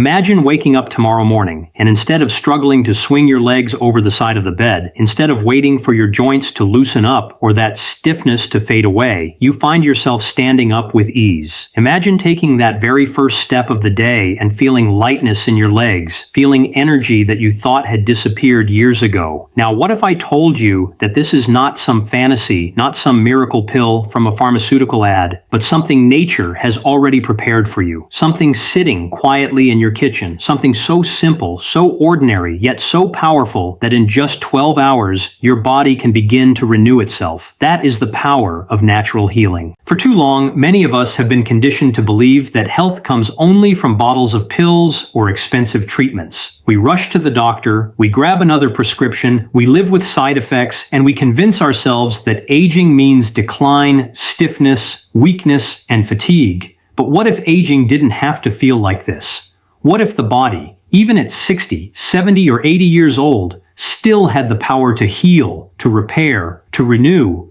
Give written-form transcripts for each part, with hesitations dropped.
Imagine waking up tomorrow morning, and instead of struggling to swing your legs over the side of the bed, instead of waiting for your joints to loosen up or that stiffness to fade away, you find yourself standing up with ease. Imagine taking that very first step of the day and feeling lightness in your legs, feeling energy that you thought had disappeared years ago. Now, what if I told you that this is not some fantasy, not some miracle pill from a pharmaceutical ad, but something nature has already prepared for you, something sitting quietly in your kitchen, something so simple, so ordinary, yet so powerful that in just 12 hours, your body can begin to renew itself. That is the power of natural healing. For too long, many of us have been conditioned to believe that health comes only from bottles of pills or expensive treatments. We rush to the doctor, we grab another prescription, we live with side effects, and we convince ourselves that aging means decline, stiffness, weakness, and fatigue. But what if aging didn't have to feel like this? What if the body, even at 60, 70, or 80 years old, still had the power to heal, to repair, to renew?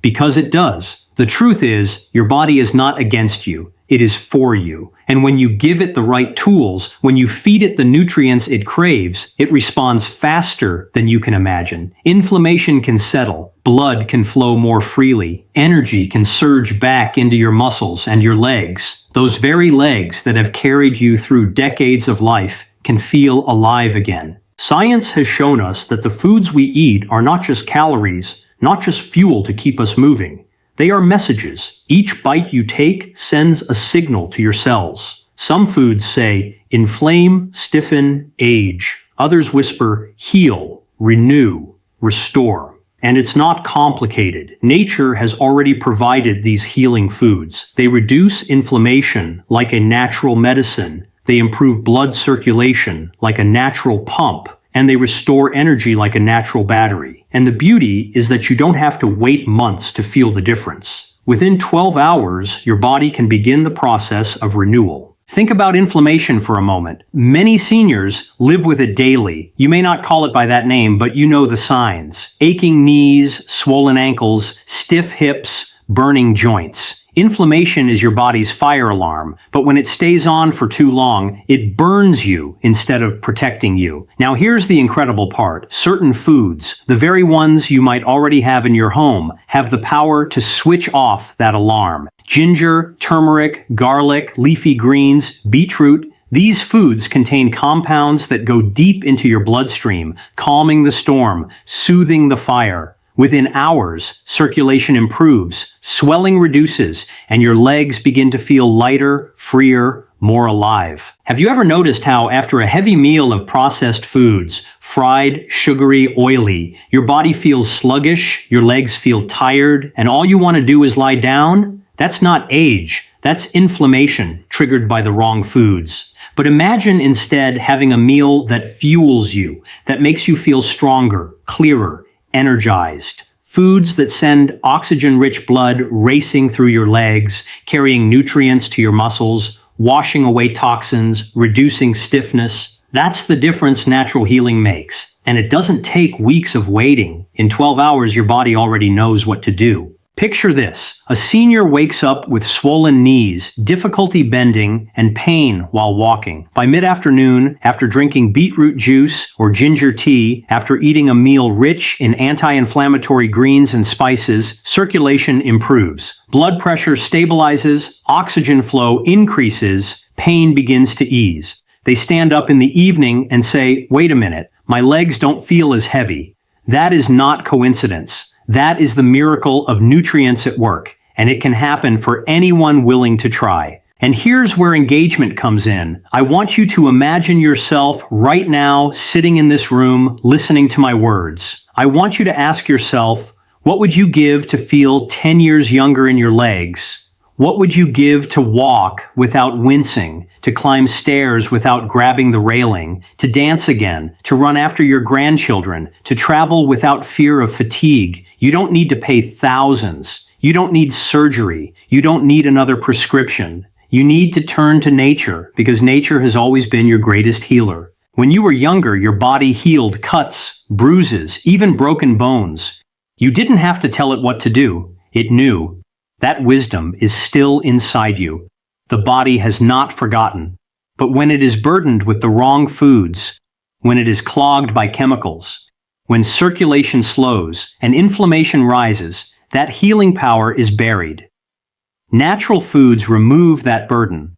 Because it does. The truth is, your body is not against you. It is for you. And when you give it the right tools, when you feed it the nutrients it craves, it responds faster than you can imagine. Inflammation can settle, blood can flow more freely, energy can surge back into your muscles and your legs. Those very legs that have carried you through decades of life can feel alive again. Science has shown us that the foods we eat are not just calories, not just fuel to keep us moving. They are messages. Each bite you take sends a signal to your cells. Some foods say, inflame, stiffen, age. Others whisper, heal, renew, restore. And it's not complicated. Nature has already provided these healing foods. They reduce inflammation like a natural medicine. They improve blood circulation like a natural pump. And they restore energy like a natural battery. And the beauty is that you don't have to wait months to feel the difference. Within 12 hours, your body can begin the process of renewal. Think about inflammation for a moment. Many seniors live with it daily. You may not call it by that name, but you know the signs. Aching knees, swollen ankles, stiff hips, burning joints. Inflammation is your body's fire alarm, but when it stays on for too long, it burns you instead of protecting you. Now here's the incredible part. Certain foods, the very ones you might already have in your home, have the power to switch off that alarm. Ginger, turmeric, garlic, leafy greens, beetroot. These foods contain compounds that go deep into your bloodstream, calming the storm, soothing the fire. Within hours, circulation improves, swelling reduces, and your legs begin to feel lighter, freer, more alive. Have you ever noticed how after a heavy meal of processed foods, fried, sugary, oily, your body feels sluggish, your legs feel tired, and all you want to do is lie down? That's not age. That's inflammation triggered by the wrong foods. But imagine instead having a meal that fuels you, that makes you feel stronger, clearer, energized. Foods that send oxygen-rich blood racing through your legs, carrying nutrients to your muscles, washing away toxins, reducing stiffness. That's the difference natural healing makes. And it doesn't take weeks of waiting. In 12 hours, your body already knows what to do. Picture this. A senior wakes up with swollen knees, difficulty bending, and pain while walking. By mid-afternoon, after drinking beetroot juice or ginger tea, after eating a meal rich in anti-inflammatory greens and spices, circulation improves. Blood pressure stabilizes, oxygen flow increases, pain begins to ease. They stand up in the evening and say, "Wait a minute, my legs don't feel as heavy." That is not coincidence. That is the miracle of nutrients at work, and it can happen for anyone willing to try. And here's where engagement comes in. I want you to imagine yourself right now sitting in this room listening to my words. I want you to ask yourself, what would you give to feel 10 years younger in your legs? What would you give to walk without wincing, to climb stairs without grabbing the railing, to dance again, to run after your grandchildren, to travel without fear of fatigue? You don't need to pay thousands. You don't need surgery. You don't need another prescription. You need to turn to nature because nature has always been your greatest healer. When you were younger, your body healed cuts, bruises, even broken bones. You didn't have to tell it what to do. It knew. That wisdom is still inside you. The body has not forgotten. But when it is burdened with the wrong foods, when it is clogged by chemicals, when circulation slows and inflammation rises, that healing power is buried. Natural foods remove that burden.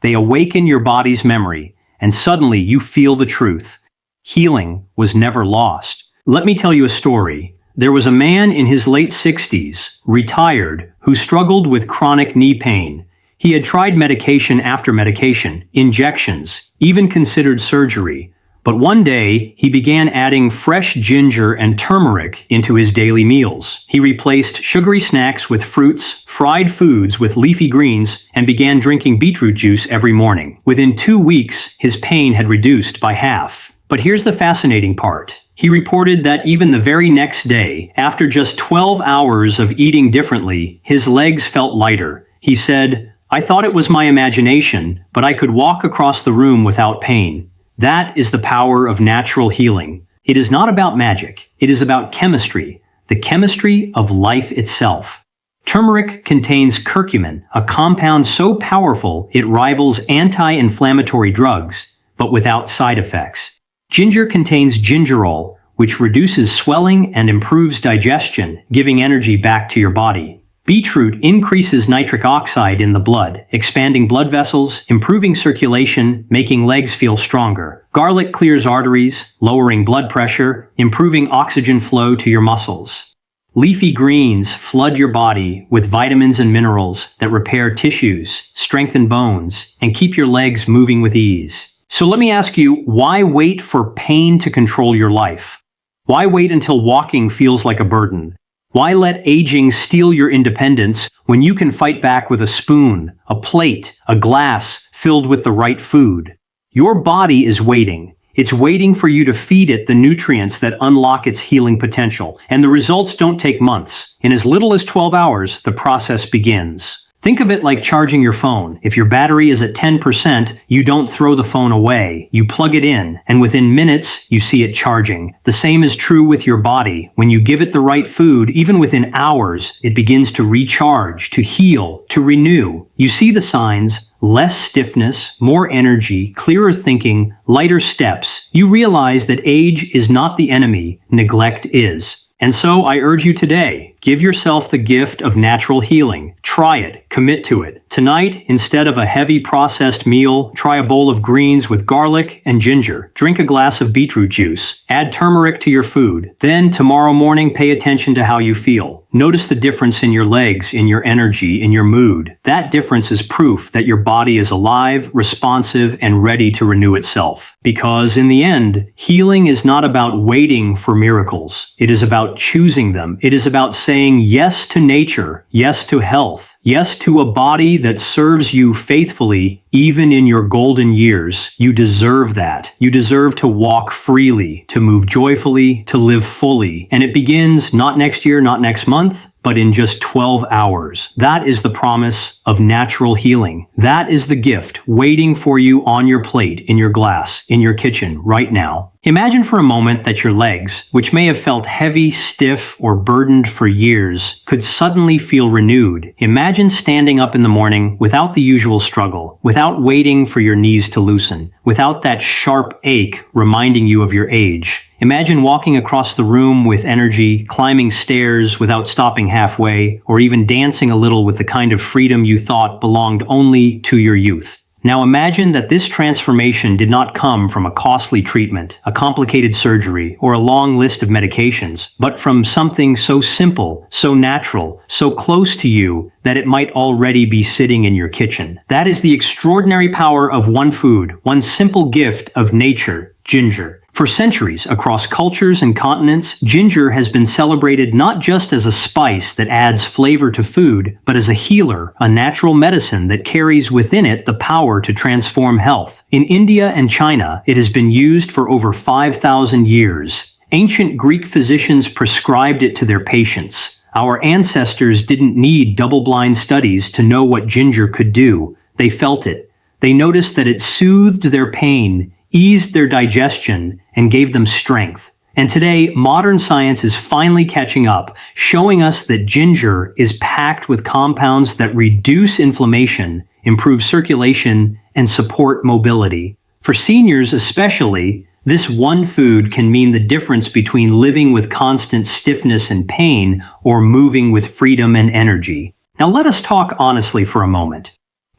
They awaken your body's memory, and suddenly you feel the truth. Healing was never lost. Let me tell you a story. There was a man in his late 60s, retired, who struggled with chronic knee pain. He had tried medication after medication, injections, even considered surgery. But one day, he began adding fresh ginger and turmeric into his daily meals. He replaced sugary snacks with fruits, fried foods with leafy greens, and began drinking beetroot juice every morning. Within 2 weeks, his pain had reduced by half. But here's the fascinating part. He reported that even the very next day, after just 12 hours of eating differently, his legs felt lighter. He said, "I thought it was my imagination, but I could walk across the room without pain." That is the power of natural healing. It is not about magic. It is about chemistry, the chemistry of life itself. Turmeric contains curcumin, a compound so powerful it rivals anti-inflammatory drugs, but without side effects. Ginger contains gingerol, which reduces swelling and improves digestion, giving energy back to your body. Beetroot increases nitric oxide in the blood, expanding blood vessels, improving circulation, making legs feel stronger. Garlic clears arteries, lowering blood pressure, improving oxygen flow to your muscles. Leafy greens flood your body with vitamins and minerals that repair tissues, strengthen bones, and keep your legs moving with ease. So let me ask you, why wait for pain to control your life? Why wait until walking feels like a burden? Why let aging steal your independence when you can fight back with a spoon, a plate, a glass filled with the right food? Your body is waiting. It's waiting for you to feed it the nutrients that unlock its healing potential. And the results don't take months. In as little as 12 hours, the process begins. Think of it like charging your phone. If your battery is at 10%, you don't throw the phone away. You plug it in, and within minutes, you see it charging. The same is true with your body. When you give it the right food, even within hours, it begins to recharge, to heal, to renew. You see the signs: less stiffness, more energy, clearer thinking, lighter steps. You realize that age is not the enemy, neglect is. And so I urge you today, give yourself the gift of natural healing. Try it. Commit to it. Tonight, instead of a heavy processed meal, try a bowl of greens with garlic and ginger. Drink a glass of beetroot juice. Add turmeric to your food. Then, tomorrow morning, pay attention to how you feel. Notice the difference in your legs, in your energy, in your mood. That difference is proof that your body is alive, responsive, and ready to renew itself. Because in the end, healing is not about waiting for miracles. It is about choosing them. It is about saying yes to nature, yes to health, yes to a body that serves you faithfully even in your golden years. You deserve that. You deserve to walk freely, to move joyfully, to live fully. And it begins not next year, not next month, but in just 12 hours. That is the promise of natural healing. That is the gift waiting for you on your plate, in your glass, in your kitchen, right now. Imagine for a moment that your legs, which may have felt heavy, stiff, or burdened for years, could suddenly feel renewed. Imagine standing up in the morning without the usual struggle, without waiting for your knees to loosen, without that sharp ache reminding you of your age. Imagine walking across the room with energy, climbing stairs without stopping halfway, or even dancing a little with the kind of freedom you thought belonged only to your youth. Now imagine that this transformation did not come from a costly treatment, a complicated surgery, or a long list of medications, but from something so simple, so natural, so close to you that it might already be sitting in your kitchen. That is the extraordinary power of one food, one simple gift of nature, ginger. For centuries, across cultures and continents, ginger has been celebrated not just as a spice that adds flavor to food, but as a healer, a natural medicine that carries within it the power to transform health. In India and China, it has been used for over 5,000 years. Ancient Greek physicians prescribed it to their patients. Our ancestors didn't need double-blind studies to know what ginger could do. They felt it. They noticed that it soothed their pain, eased their digestion, and gave them strength. And today, modern science is finally catching up, showing us that ginger is packed with compounds that reduce inflammation, improve circulation, and support mobility. For seniors especially, this one food can mean the difference between living with constant stiffness and pain or moving with freedom and energy. Now let us talk honestly for a moment.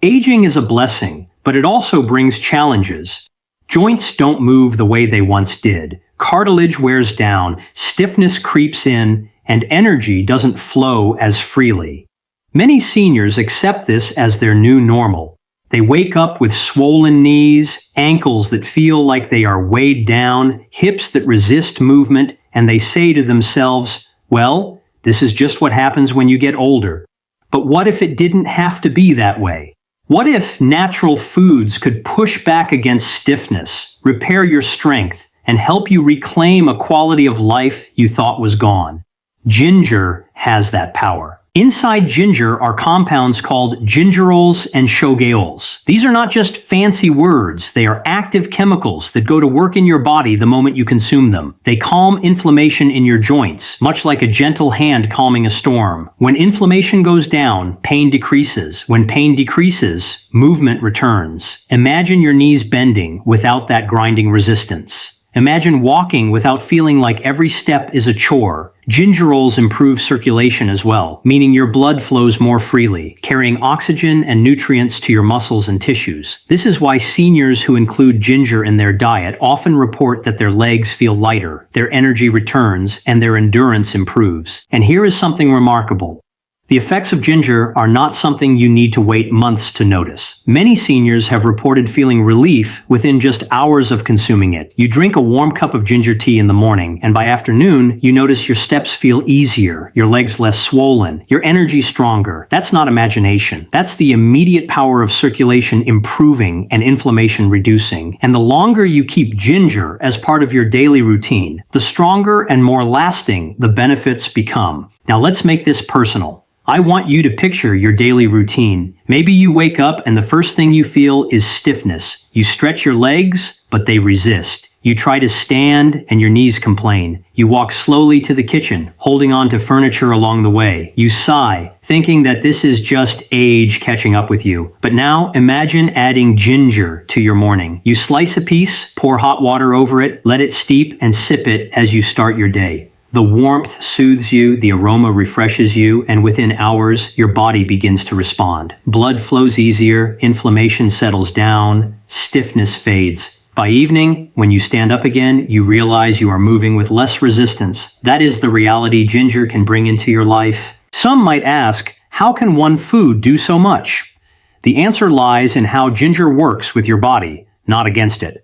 Aging is a blessing, but it also brings challenges. Joints don't move the way they once did. Cartilage wears down, stiffness creeps in, and energy doesn't flow as freely. Many seniors accept this as their new normal. They wake up with swollen knees, ankles that feel like they are weighed down, hips that resist movement, and they say to themselves, "Well, this is just what happens when you get older." But what if it didn't have to be that way? What if natural foods could push back against stiffness, repair your strength, and help you reclaim a quality of life you thought was gone? Ginger has that power. Inside ginger are compounds called gingerols and shogaols. These are not just fancy words, they are active chemicals that go to work in your body the moment you consume them. They calm inflammation in your joints, much like a gentle hand calming a storm. When inflammation goes down, pain decreases. When pain decreases, movement returns. Imagine your knees bending without that grinding resistance. Imagine walking without feeling like every step is a chore. Gingerols improve circulation as well, meaning your blood flows more freely, carrying oxygen and nutrients to your muscles and tissues. This is why seniors who include ginger in their diet often report that their legs feel lighter, their energy returns, and their endurance improves. And here is something remarkable. The effects of ginger are not something you need to wait months to notice. Many seniors have reported feeling relief within just hours of consuming it. You drink a warm cup of ginger tea in the morning, and by afternoon, you notice your steps feel easier, your legs less swollen, your energy stronger. That's not imagination. That's the immediate power of circulation improving and inflammation reducing. And the longer you keep ginger as part of your daily routine, the stronger and more lasting the benefits become. Now let's make this personal. I want you to picture your daily routine. Maybe you wake up and the first thing you feel is stiffness. You stretch your legs, but they resist. You try to stand and your knees complain. You walk slowly to the kitchen, holding on to furniture along the way. You sigh, thinking that this is just age catching up with you. But now imagine adding ginger to your morning. You slice a piece, pour hot water over it, let it steep, and sip it as you start your day. The warmth soothes you, the aroma refreshes you, and within hours, your body begins to respond. Blood flows easier, inflammation settles down, stiffness fades. By evening, when you stand up again, you realize you are moving with less resistance. That is the reality ginger can bring into your life. Some might ask, how can one food do so much? The answer lies in how ginger works with your body, not against it.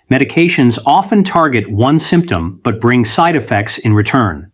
Medications often target one symptom but bring side effects in return.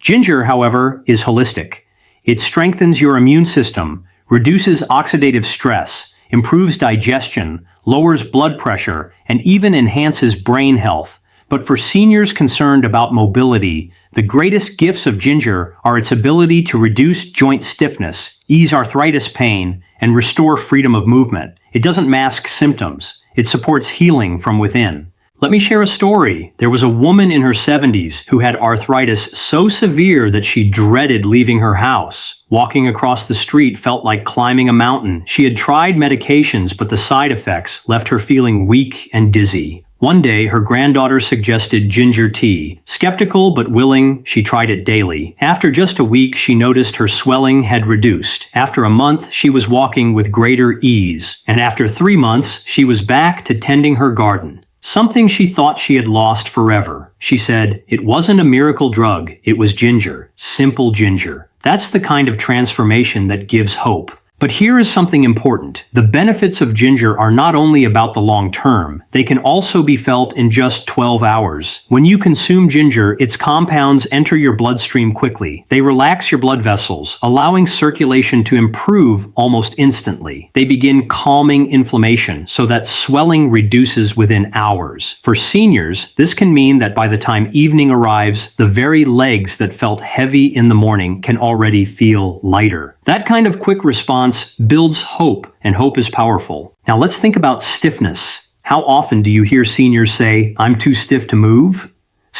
Ginger, however, is holistic. It strengthens your immune system, reduces oxidative stress, improves digestion, lowers blood pressure, and even enhances brain health. But for seniors concerned about mobility, the greatest gifts of ginger are its ability to reduce joint stiffness, ease arthritis pain, and restore freedom of movement. It doesn't mask symptoms. It supports healing from within. Let me share a story. There was a woman in her 70s who had arthritis so severe that she dreaded leaving her house. Walking across the street felt like climbing a mountain. She had tried medications, but the side effects left her feeling weak and dizzy. One day, her granddaughter suggested ginger tea. Skeptical but willing, she tried it daily. After just a week, she noticed her swelling had reduced. After a month, she was walking with greater ease. And after 3 months, she was back to tending her garden. Something she thought she had lost forever. She said, "It wasn't a miracle drug, it was ginger. Simple ginger." That's the kind of transformation that gives hope. But here is something important. The benefits of ginger are not only about the long term, they can also be felt in just 12 hours. When you consume ginger, its compounds enter your bloodstream quickly. They relax your blood vessels, allowing circulation to improve almost instantly. They begin calming inflammation so that swelling reduces within hours. For seniors, this can mean that by the time evening arrives, the very legs that felt heavy in the morning can already feel lighter. That kind of quick response builds hope, and hope is powerful. Now let's think about stiffness. How often do you hear seniors say, "I'm too stiff to move"?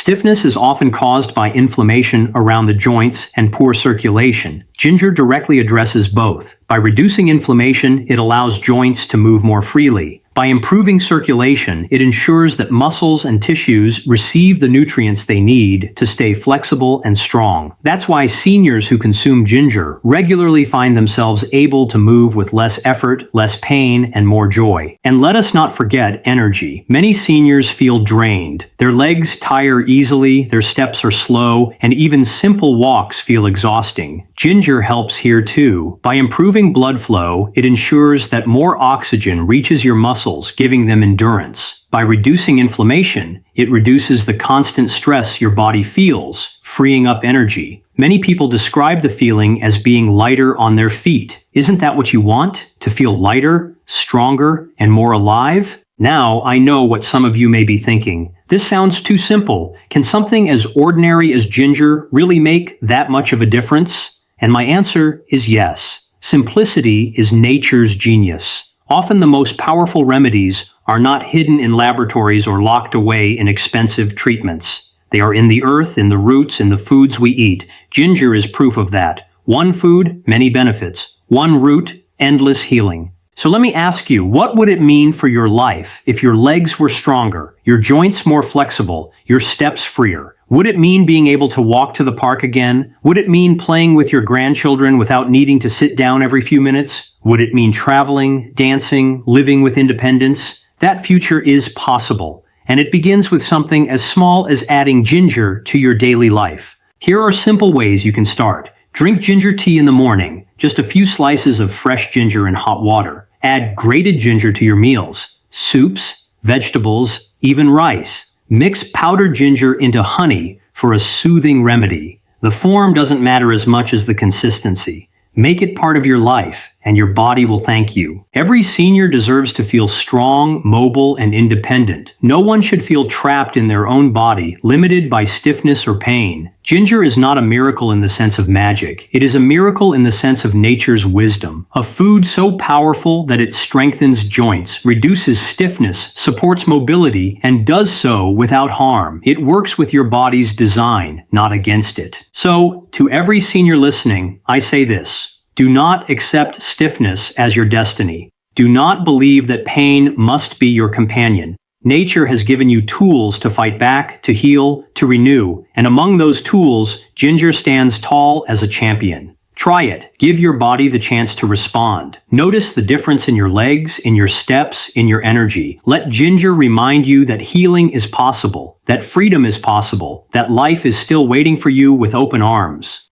Stiffness is often caused by inflammation around the joints and poor circulation. Ginger directly addresses both. By reducing inflammation, it allows joints to move more freely. By improving circulation, it ensures that muscles and tissues receive the nutrients they need to stay flexible and strong. That's why seniors who consume ginger regularly find themselves able to move with less effort, less pain, and more joy. And let us not forget energy. Many seniors feel drained. Their legs tire easily, their steps are slow, and even simple walks feel exhausting. Ginger helps here too. By improving blood flow, it ensures that more oxygen reaches your muscles, giving them endurance. By reducing inflammation, it reduces the constant stress your body feels, freeing up energy. Many people describe the feeling as being lighter on their feet. Isn't that what you want? To feel lighter, stronger, and more alive? Now, I know what some of you may be thinking. This sounds too simple. Can something as ordinary as ginger really make that much of a difference? And my answer is yes. Simplicity is nature's genius. Often the most powerful remedies are not hidden in laboratories or locked away in expensive treatments. They are in the earth, in the roots, in the foods we eat. Ginger is proof of that. One food, many benefits. One root, endless healing. So let me ask you, what would it mean for your life if your legs were stronger, your joints more flexible, your steps freer? Would it mean being able to walk to the park again? Would it mean playing with your grandchildren without needing to sit down every few minutes? Would it mean traveling, dancing, living with independence? That future is possible, and it begins with something as small as adding ginger to your daily life. Here are simple ways you can start. Drink ginger tea in the morning, just a few slices of fresh ginger in hot water. Add grated ginger to your meals, soups, vegetables, even rice. Mix powdered ginger into honey for a soothing remedy. The form doesn't matter as much as the consistency. Make it part of your life, and your body will thank you. Every senior deserves to feel strong, mobile, and independent. No one should feel trapped in their own body, limited by stiffness or pain. Ginger is not a miracle in the sense of magic. It is a miracle in the sense of nature's wisdom. A food so powerful that it strengthens joints, reduces stiffness, supports mobility, and does so without harm. It works with your body's design, not against it. So, to every senior listening, I say this. Do not accept stiffness as your destiny. Do not believe that pain must be your companion. Nature has given you tools to fight back, to heal, to renew, and among those tools, ginger stands tall as a champion. Try it. Give your body the chance to respond. Notice the difference in your legs, in your steps, in your energy. Let ginger remind you that healing is possible, that freedom is possible, that life is still waiting for you with open arms.